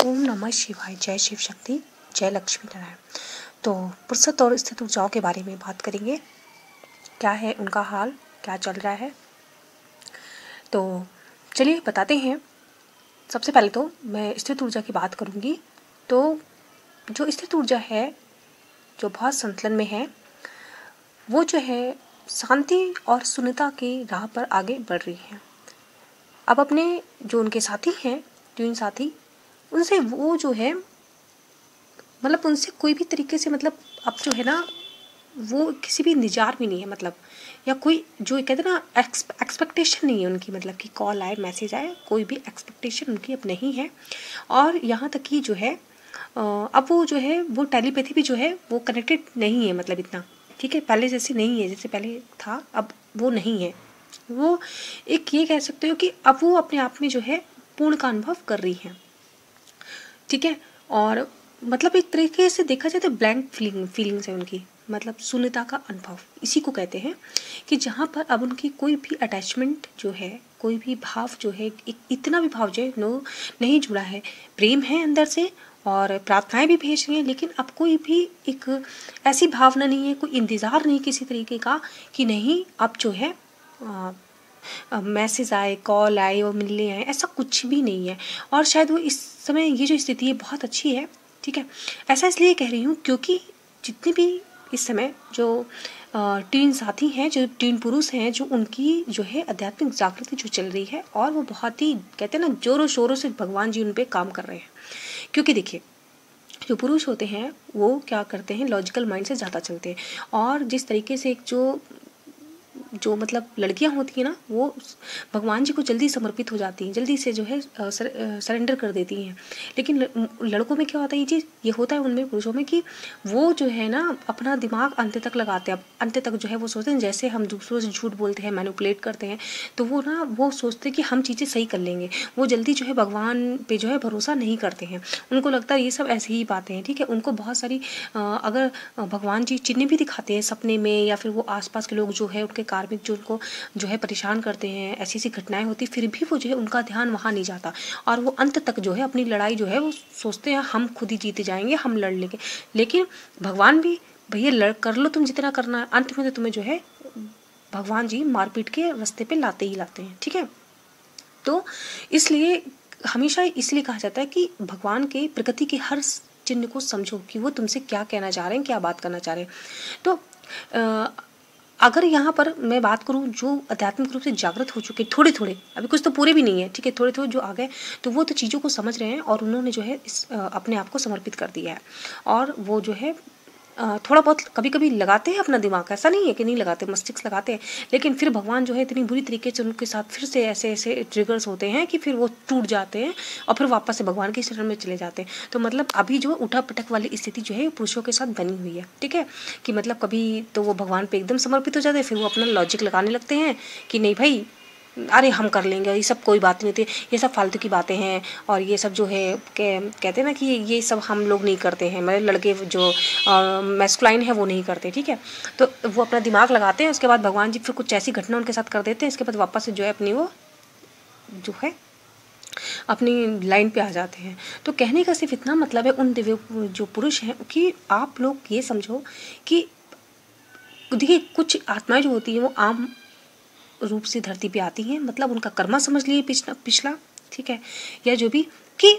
ओम नमः शिवाय। जय शिव शक्ति, जय लक्ष्मी नारायण। तो पुरुषत्व और स्थित ऊर्जाओं के बारे में बात करेंगे। क्या है उनका हाल, क्या चल रहा है, तो चलिए बताते हैं। सबसे पहले तो मैं स्थित ऊर्जा की बात करूँगी। तो जो स्थित ऊर्जा है, जो बहुत संतुलन में है, वो जो है शांति और शून्यता की राह पर आगे बढ़ रही है। अब अपने जो उनके साथी हैं, ट्विन साथी, उनसे वो जो है मतलब उनसे कोई भी तरीके से मतलब अब जो है ना वो किसी भी निजार में नहीं है, मतलब या कोई जो कहते हैं ना एक्सपेक्टेशन नहीं है उनकी, मतलब कि कॉल आए मैसेज आए, कोई भी एक्सपेक्टेशन उनकी अब नहीं है। और यहाँ तक कि जो है अब वो जो है वो टेलीपैथी भी जो है वो कनेक्टेड नहीं है, मतलब इतना ठीक है, पहले जैसे नहीं है, जैसे पहले था अब वो नहीं है। वो एक ये कह सकते हो कि अब वो अपने आप में जो है पूर्ण का अनुभव कर रही है, ठीक है। और मतलब एक तरीके से देखा जाए तो ब्लैंक फीलिंग्स है उनकी, मतलब शून्यता का अनुभव इसी को कहते हैं कि जहाँ पर अब उनकी कोई भी अटैचमेंट जो है, कोई भी भाव जो है, इतना भी भाव जो है नो नहीं जुड़ा है। प्रेम है अंदर से और प्रार्थनाएं भी भेज रही हैं, लेकिन अब कोई भी एक ऐसी भावना नहीं है, कोई इंतज़ार नहीं किसी तरीके का कि नहीं अब जो है मैसेज आए, कॉल आए और मिलने आए, ऐसा कुछ भी नहीं है। और शायद वो इस समय ये जो स्थिति है बहुत अच्छी है, ठीक है। ऐसा इसलिए कह रही हूँ क्योंकि जितने भी इस समय जो टीन साथी हैं, जो टीन पुरुष हैं, जो उनकी जो है आध्यात्मिक जागृति जो चल रही है, और वो बहुत ही कहते हैं ना जोरों शोरों से भगवान जी उन पर काम कर रहे हैं। क्योंकि देखिए जो पुरुष होते हैं वो क्या करते हैं, लॉजिकल माइंड से ज़्यादा चलते हैं। और जिस तरीके से एक जो मतलब लड़कियां होती हैं ना, वो भगवान जी को जल्दी समर्पित हो जाती हैं, जल्दी से जो है सरेंडर कर देती हैं। लेकिन लड़कों में क्या होता है, ये होता है उनमें, पुरुषों में, कि वो जो है ना अपना दिमाग अंत तक लगाते हैं। अंत तक जो है वो सोचते हैं, जैसे हम दूसरों से झूठ बोलते हैं, मैनिपुलेट करते हैं, तो वो ना वो सोचते हैं कि हम चीज़ें सही कर लेंगे। वो जल्दी जो है भगवान पे जो है भरोसा नहीं करते हैं। उनको लगता है ये सब ऐसी ही बातें हैं, ठीक है। उनको बहुत सारी अगर भगवान जी चिन्ह भी दिखाते हैं सपने में, या फिर वो आसपास के लोग जो है उनके कार्मिक जो उनको जो है परेशान करते हैं, ऐसी ऐसी घटनाएं होती, फिर भी वो जो है उनका ध्यान वहाँ नहीं जाता। और वो अंत तक जो है अपनी लड़ाई जो है वो सोचते हैं हम खुद ही जीते जाएंगे, हम लड़ लेंगे। लेकिन भगवान भी भैया लड़ कर लो तुम जितना करना है, अंत में तो तुम्हें जो है भगवान जी मारपीट के रास्ते पे लाते ही लाते हैं, ठीक है। तो इसलिए हमेशा इसलिए कहा जाता है कि भगवान के प्रकृति के हर चिन्ह को समझो कि वो तुमसे क्या कहना चाह रहे हैं, क्या बात करना चाह रहे हैं। तो अगर यहाँ पर मैं बात करूँ जो आध्यात्मिक रूप से जागृत हो चुके थोड़े थोड़े, अभी कुछ तो पूरे भी नहीं है, ठीक है, थोड़े थोड़े जो आ गए, तो वो तो चीज़ों को समझ रहे हैं और उन्होंने जो है अपने आप को समर्पित कर दिया है। और वो जो है थोड़ा बहुत कभी कभी लगाते हैं अपना दिमाग, ऐसा नहीं है कि नहीं लगाते, मस्तिष्क लगाते हैं, लेकिन फिर भगवान जो है इतनी बुरी तरीके से उनके साथ फिर से ऐसे ऐसे ट्रिगर्स होते हैं कि फिर वो टूट जाते हैं और फिर वापस से भगवान के शरण में चले जाते हैं। तो मतलब अभी जो उठा पटक वाली स्थिति जो है पुरुषों के साथ बनी हुई है, ठीक है, कि मतलब कभी तो वो भगवान पे एकदम समर्पित हो जाते हैं, फिर वो अपना लॉजिक लगाने लगते हैं कि नहीं भाई अरे हम कर लेंगे, ये सब कोई बात नहीं होती, ये सब फालतू की बातें हैं, और ये सब जो है कहते हैं ना कि ये सब हम लोग नहीं करते हैं, मतलब लड़के जो मैस्कुलाइन है वो नहीं करते, ठीक है। तो वो अपना दिमाग लगाते हैं, उसके बाद भगवान जी फिर कुछ ऐसी घटना उनके साथ कर देते हैं, इसके बाद वापस से जो है अपनी वो जो है अपनी लाइन पे आ जाते हैं। तो कहने का सिर्फ इतना मतलब है उन दिव्य जो पुरुष हैं कि आप लोग ये समझो कि देखिए कुछ आत्माएं जो होती हैं वो आम रूप से धरती पे आती हैं, मतलब उनका कर्मा समझ लिए पिछला, ठीक है, या जो भी कि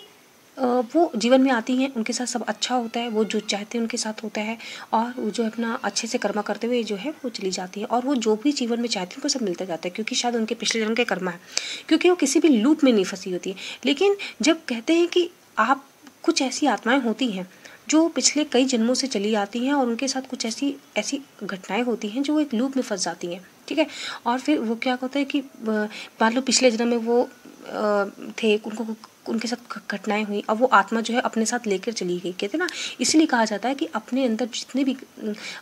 वो जीवन में आती हैं, उनके साथ सब अच्छा होता है, वो जो चाहते हैं उनके साथ होता है, और वो जो अपना अच्छे से कर्मा करते हुए जो है वो चली जाती है, और वो जो भी जीवन में चाहती हैं उनको सब मिलता जाता है, क्योंकि शायद उनके पिछले जन्म के कर्मा है, क्योंकि वो किसी भी लूप में नहीं फंसी होती है। लेकिन जब कहते हैं कि आप कुछ ऐसी आत्माएं होती हैं जो पिछले कई जन्मों से चली आती हैं, और उनके साथ कुछ ऐसी घटनाएं होती हैं जो एक लूप में फंस जाती हैं, ठीक है। और फिर वो क्या होता है कि मान लो पिछले जन्म में वो थे, उनके साथ घटनाएं हुई, अब वो आत्मा जो है अपने साथ लेकर चली गई, कहते हैं ना। इसलिए कहा जाता है कि अपने अंदर जितने भी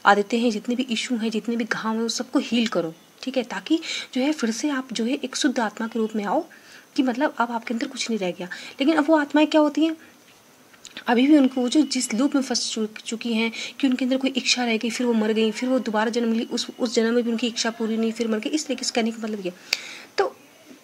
आदतें हैं, जितने भी इशू हैं, जितने भी घाव हैं, उस सबको हील करो, ठीक है, ताकि जो है फिर से आप जो है एक शुद्ध आत्मा के रूप में आओ, कि मतलब अब आपके अंदर कुछ नहीं रह गया। लेकिन अब वो आत्माएं क्या होती हैं, अभी भी उनको जो जिस लूप में फंस चुकी हैं कि उनके अंदर कोई इच्छा रह गई, फिर वो मर गई, फिर वो दोबारा जन्म ली, उस जन्म में भी उनकी इच्छा पूरी नहीं, फिर मर गई, इस तरीके से कहने का मतलब ये। तो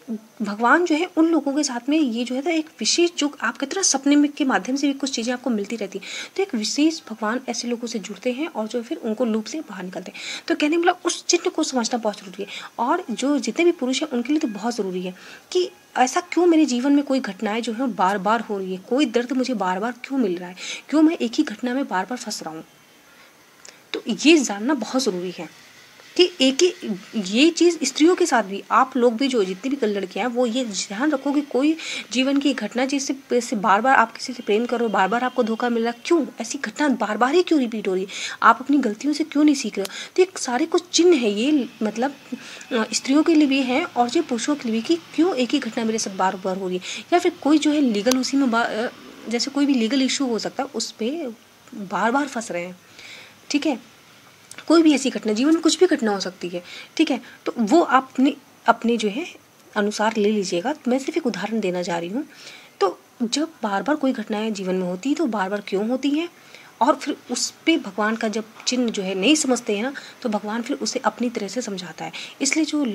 भगवान जो है उन लोगों के साथ में ये जो है तो एक विशेष, जो आप कहते हैं ना सपने में के माध्यम से भी कुछ चीज़ें आपको मिलती रहती है, तो एक विशेष भगवान ऐसे लोगों से जुड़ते हैं और जो फिर उनको लूप से बाहर निकलते हैं। तो कहने मतलब उस चिन्ह को समझना बहुत ज़रूरी है, और जो जितने भी पुरुष हैं उनके लिए तो बहुत ज़रूरी है कि ऐसा क्यों मेरे जीवन में कोई घटनाएं जो है बार बार हो रही है, कोई दर्द मुझे बार बार क्यों मिल रहा है, क्यों मैं एक ही घटना में बार बार फंस रहा हूँ। तो ये जानना बहुत ज़रूरी है कि एक ही ये चीज़ स्त्रियों के साथ भी, आप लोग भी जो जितनी भी लड़कियां हैं वो ये ध्यान रखो कि कोई जीवन की घटना जिससे बार बार आप किसी से प्रेम करो, बार बार आपको धोखा मिल रहा, क्यों ऐसी घटना बार बार ही क्यों रिपीट हो रही है, आप अपनी गलतियों से क्यों नहीं सीख रहे हो। तो एक सारे कुछ चिन्ह है ये, मतलब स्त्रियों के लिए भी है और जो पुरुषों के लिए भी, कि क्यों एक ही घटना मेरे साथ बार बार हो रही है, या फिर कोई जो है लीगल उसी में जैसे कोई भी लीगल इशू हो सकता है उस पर बार बार फंस रहे हैं। ठीक है, कोई भी ऐसी घटना, जीवन में कुछ भी घटना हो सकती है। ठीक है, तो वो आप अपने जो है अनुसार ले लीजिएगा। मैं सिर्फ एक उदाहरण देना जा रही हूँ। तो जब बार बार कोई घटनाएं जीवन में होती है तो बार बार क्यों होती हैं, और फिर उस पे भगवान का जब चिन्ह जो है नहीं समझते हैं ना, तो भगवान फिर उसे अपनी तरह से समझाता है। इसलिए जो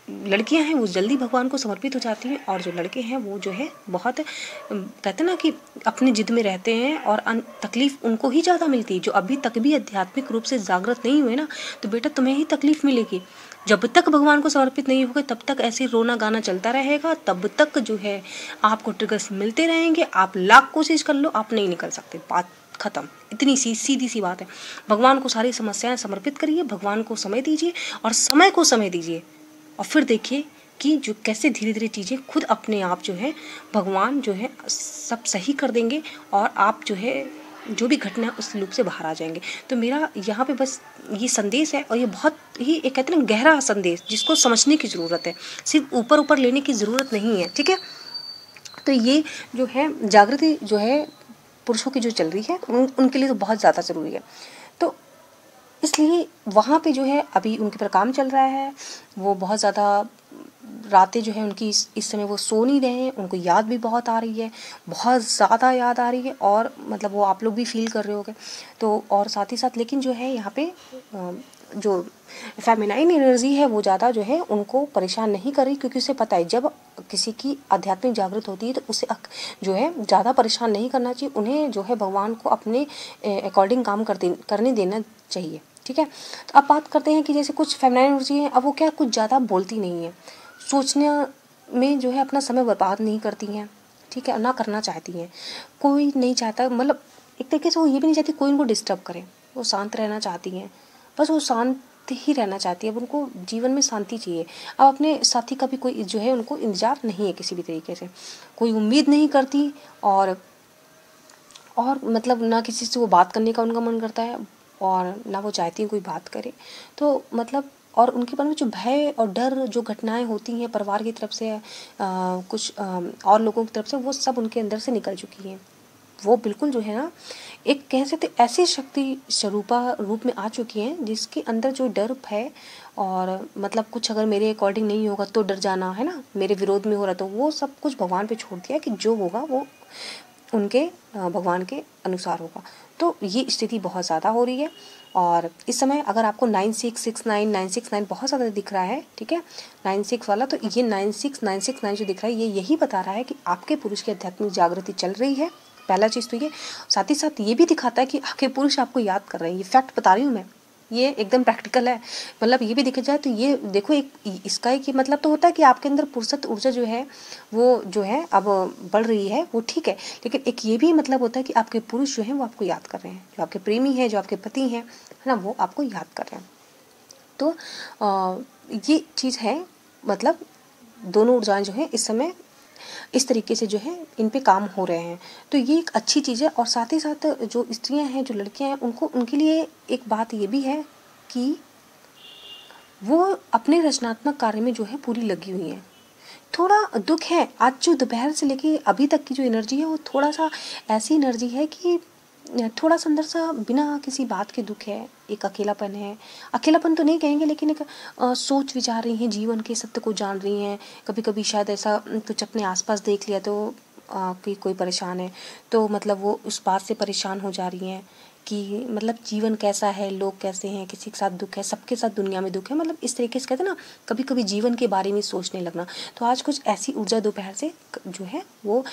लड़कियां हैं वो जल्दी भगवान को समर्पित हो जाती हैं, और जो लड़के हैं वो जो है बहुत कहते हैं ना कि अपनी जिद में रहते हैं, और तकलीफ उनको ही ज़्यादा मिलती है। जो अभी तक भी आध्यात्मिक रूप से जागृत नहीं हुए ना, तो बेटा तुम्हें ही तकलीफ मिलेगी। जब तक भगवान को समर्पित नहीं होगे तब तक ऐसे रोना गाना चलता रहेगा, तब तक जो है आपको ट्रिगर्स मिलते रहेंगे। आप लाख कोशिश कर लो, आप नहीं निकल सकते, बात खत्म। इतनी सीधी सी बात है। भगवान को सारी समस्याएं समर्पित करिए, भगवान को समय दीजिए, और समय को समय दीजिए, और फिर देखिए कि जो कैसे धीरे धीरे चीज़ें खुद अपने आप जो है भगवान जो है सब सही कर देंगे, और आप जो है जो भी घटना है उस लूप से बाहर आ जाएंगे। तो मेरा यहाँ पे बस ये संदेश है, और ये बहुत ही एक कहते हैं ना गहरा संदेश, जिसको समझने की ज़रूरत है, सिर्फ ऊपर ऊपर लेने की ज़रूरत नहीं है। ठीक है, तो ये जो है जागृति जो है पुरुषों की जो चल रही है उनके लिए तो बहुत ज़्यादा ज़रूरी है। तो इसलिए वहाँ पे जो है अभी उनके पर काम चल रहा है, वो बहुत ज़्यादा रातें जो है उनकी इस समय वो सो नहीं रहे हैं, उनको याद भी बहुत आ रही है, बहुत ज़्यादा याद आ रही है, और मतलब वो आप लोग भी फील कर रहे होगे। तो और साथ ही साथ लेकिन जो है यहाँ पे जो फेमिनाइन एनर्जी है वो ज़्यादा जो है उनको परेशान नहीं कर रही, क्योंकि उसे पता है जब किसी की आध्यात्मिक जागृत होती है तो उसे जो है ज़्यादा परेशान नहीं करना चाहिए, उन्हें जो है भगवान को अपने अकॉर्डिंग काम करने देना चाहिए। ठीक है, तो अब बात करते हैं कि जैसे कुछ फेमिनाइन एनर्जी है, अब वो क्या कुछ ज़्यादा बोलती नहीं है, सोचने में जो है अपना समय बर्बाद नहीं करती हैं। ठीक है, ना करना चाहती हैं, कोई नहीं चाहता, मतलब एक तरीके से वो ये भी नहीं चाहती कोई उनको डिस्टर्ब करे, वो शांत रहना चाहती हैं, बस वो शांत ही रहना चाहती है। अब उनको जीवन में शांति चाहिए। अब अपने साथी का भी कोई जो है उनको इंतजार नहीं है किसी भी तरीके से, कोई उम्मीद नहीं करती, और मतलब ना किसी से वो बात करने का उनका मन करता है, और ना वो चाहती हैं कोई बात करे। तो मतलब और उनके मन में जो भय और डर, जो घटनाएं होती हैं परिवार की तरफ से कुछ और लोगों की तरफ से, वो सब उनके अंदर से निकल चुकी हैं। वो बिल्कुल जो है ना एक कह सकते ऐसी शक्ति स्वरूपा रूप में आ चुकी हैं, जिसके अंदर जो डर है, और मतलब कुछ अगर मेरे अकॉर्डिंग नहीं होगा तो डर जाना है ना, मेरे विरोध में हो रहा, तो वो सब कुछ भगवान पे छोड़ दिया कि जो होगा वो उनके भगवान के अनुसार होगा। तो ये स्थिति बहुत ज़्यादा हो रही है, और इस समय अगर आपको 9669 969 बहुत ज़्यादा दिख रहा है, ठीक है 96 वाला, तो ये 96969 जो दिख रहा है ये यही बता रहा है कि आपके पुरुष की आध्यात्मिक जागृति चल रही है। पहला चीज़ तो ये, साथ ही साथ ये भी दिखाता है कि आपके पुरुष आपको याद कर रहे हैं। ये फैक्ट बता रही हूँ मैं, ये एकदम प्रैक्टिकल है। मतलब ये भी देखा जाए तो ये देखो एक इसका एक मतलब तो होता है कि आपके अंदर पुरुषत्व ऊर्जा जो है वो जो है अब बढ़ रही है, वो ठीक है, लेकिन एक ये भी मतलब होता है कि आपके पुरुष जो हैं वो आपको याद कर रहे हैं, जो आपके प्रेमी हैं, जो आपके पति हैं, है ना, वो आपको याद कर रहे हैं। तो ये चीज़ है, मतलब दोनों ऊर्जाएं जो है इस समय इस तरीके से जो है इन पे काम हो रहे हैं। तो ये एक अच्छी चीज़ है। और साथ ही साथ जो स्त्रियां हैं, जो लड़कियां हैं, उनके लिए एक बात ये भी है कि वो अपने रचनात्मक कार्य में जो है पूरी लगी हुई हैं। थोड़ा दुख है, आज जो दोपहर से लेके अभी तक की जो एनर्जी है वो थोड़ा सा ऐसी एनर्जी है कि थोड़ा सा अंदर सा बिना किसी बात के दुख है, एक अकेलापन है। अकेलापन तो नहीं कहेंगे, लेकिन एक सोच विचार रही हैं, जीवन के सत्य को जान रही हैं। कभी कभी शायद ऐसा कुछ अपने आसपास देख लिया तो कि कोई परेशान है, तो मतलब वो उस बात से परेशान हो जा रही हैं कि मतलब जीवन कैसा है, लोग कैसे हैं, किसी के साथ दुख है, सबके साथ दुनिया में दुख है, मतलब इस तरीके से कहते हैं ना कभी कभी जीवन के बारे में सोचने लगना। तो आज कुछ ऐसी ऊर्जा दोपहर से जो है वो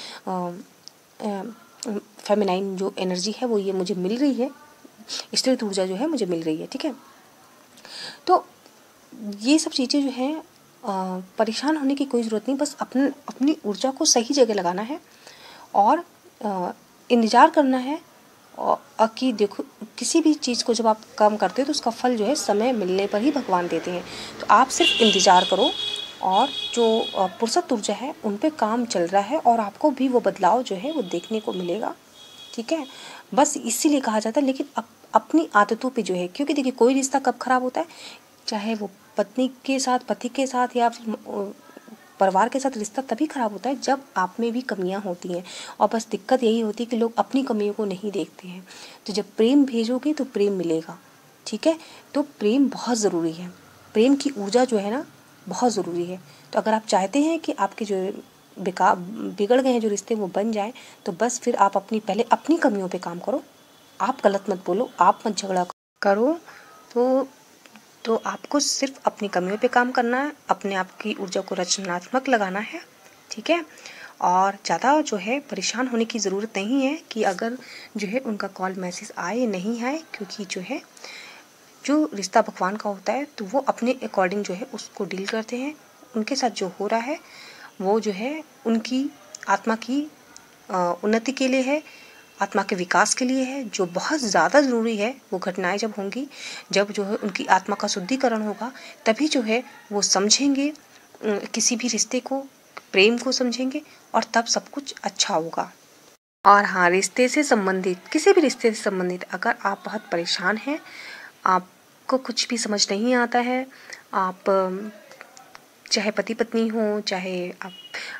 फेमिनाइन जो एनर्जी है वो ये मुझे मिल रही है, स्त्रीत्व ऊर्जा जो है मुझे मिल रही है। ठीक है, तो ये सब चीज़ें जो हैं परेशान होने की कोई ज़रूरत नहीं, बस अपनी ऊर्जा को सही जगह लगाना है और इंतज़ार करना है। और कि देखो किसी भी चीज़ को जब आप काम करते हो तो उसका फल जो है समय मिलने पर ही भगवान देते हैं। तो आप सिर्फ इंतज़ार करो और जो पुरुषत्व ऊर्जा है उन पे काम चल रहा है और आपको भी वो बदलाव जो है वो देखने को मिलेगा। ठीक है, बस इसीलिए कहा जाता है। लेकिन अपनी आदतों पे जो है, क्योंकि देखिए कोई रिश्ता कब खराब होता है, चाहे वो पत्नी के साथ, पति के साथ या फिर परिवार के साथ रिश्ता तभी खराब होता है जब आप में भी कमियां होती हैं। और बस दिक्कत यही होती है कि लोग अपनी कमियों को नहीं देखते हैं। तो जब प्रेम भेजोगे तो प्रेम मिलेगा। ठीक है, तो प्रेम बहुत ज़रूरी है, प्रेम की ऊर्जा जो है ना बहुत ज़रूरी है। तो अगर आप चाहते हैं कि आपके जो बिगड़ गए हैं जो रिश्ते वो बन जाए, तो बस फिर आप पहले अपनी कमियों पे काम करो। आप गलत मत बोलो, आप मत झगड़ा करो। तो आपको सिर्फ अपनी कमियों पे काम करना है, अपने आप की ऊर्जा को रचनात्मक लगाना है। ठीक है, और ज़्यादा जो है परेशान होने की ज़रूरत नहीं है कि अगर जो है उनका कॉल मैसेज आए नहीं आए, क्योंकि जो है जो रिश्ता भगवान का होता है तो वो अपने अकॉर्डिंग जो है उसको डील करते हैं। उनके साथ जो हो रहा है वो जो है उनकी आत्मा की उन्नति के लिए है, आत्मा के विकास के लिए है। जो बहुत ज़्यादा ज़रूरी है वो घटनाएं जब होंगी, जब जो है उनकी आत्मा का शुद्धिकरण होगा, तभी जो है वो समझेंगे किसी भी रिश्ते को, प्रेम को समझेंगे और तब सब कुछ अच्छा होगा। और हाँ, रिश्ते से संबंधित, किसी भी रिश्ते से संबंधित अगर आप बहुत परेशान हैं, आपको कुछ भी समझ नहीं आता है, आप चाहे पति पत्नी हो, चाहे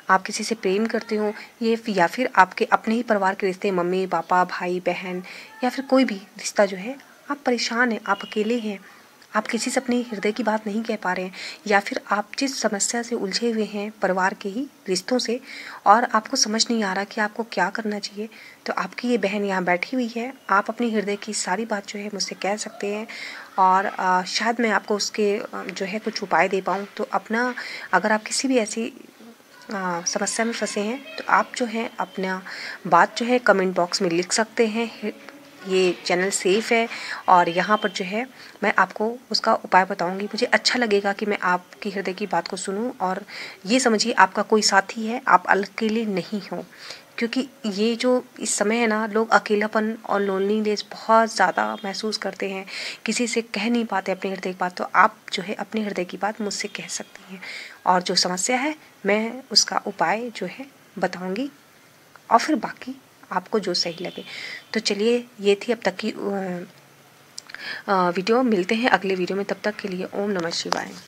आप किसी से प्रेम करते हो, ये या फिर आपके अपने ही परिवार के रिश्ते, मम्मी पापा भाई बहन या फिर कोई भी रिश्ता जो है, आप परेशान हैं, आप अकेले हैं, आप किसी से अपने हृदय की बात नहीं कह पा रहे हैं, या फिर आप जिस समस्या से उलझे हुए हैं परिवार के ही रिश्तों से और आपको समझ नहीं आ रहा कि आपको क्या करना चाहिए, तो आपकी ये बहन यहाँ बैठी हुई है। आप अपनी हृदय की सारी बात जो है मुझसे कह सकते हैं और शायद मैं आपको उसके जो है कुछ उपाय दे पाऊँ। तो अपना अगर आप किसी भी ऐसी समस्या में फंसे हैं तो आप जो है अपना बात जो है कमेंट बॉक्स में लिख सकते हैं। ये चैनल सेफ है और यहाँ पर जो है मैं आपको उसका उपाय बताऊंगी। मुझे अच्छा लगेगा कि मैं आपकी हृदय की बात को सुनूं और ये समझिए आपका कोई साथी है, आप अकेले नहीं हो। क्योंकि ये जो इस समय है ना, लोग अकेलापन और लोनलीनेस बहुत ज़्यादा महसूस करते हैं, किसी से कह नहीं पाते अपने हृदय की बात। तो आप जो है अपने हृदय की बात मुझसे कह सकती हैं और जो समस्या है मैं उसका उपाय जो है बताऊंगी और फिर बाकी आपको जो सही लगे। तो चलिए, ये थी अब तक की वीडियो। मिलते हैं अगले वीडियो में, तब तक के लिए ओम नमः शिवाय।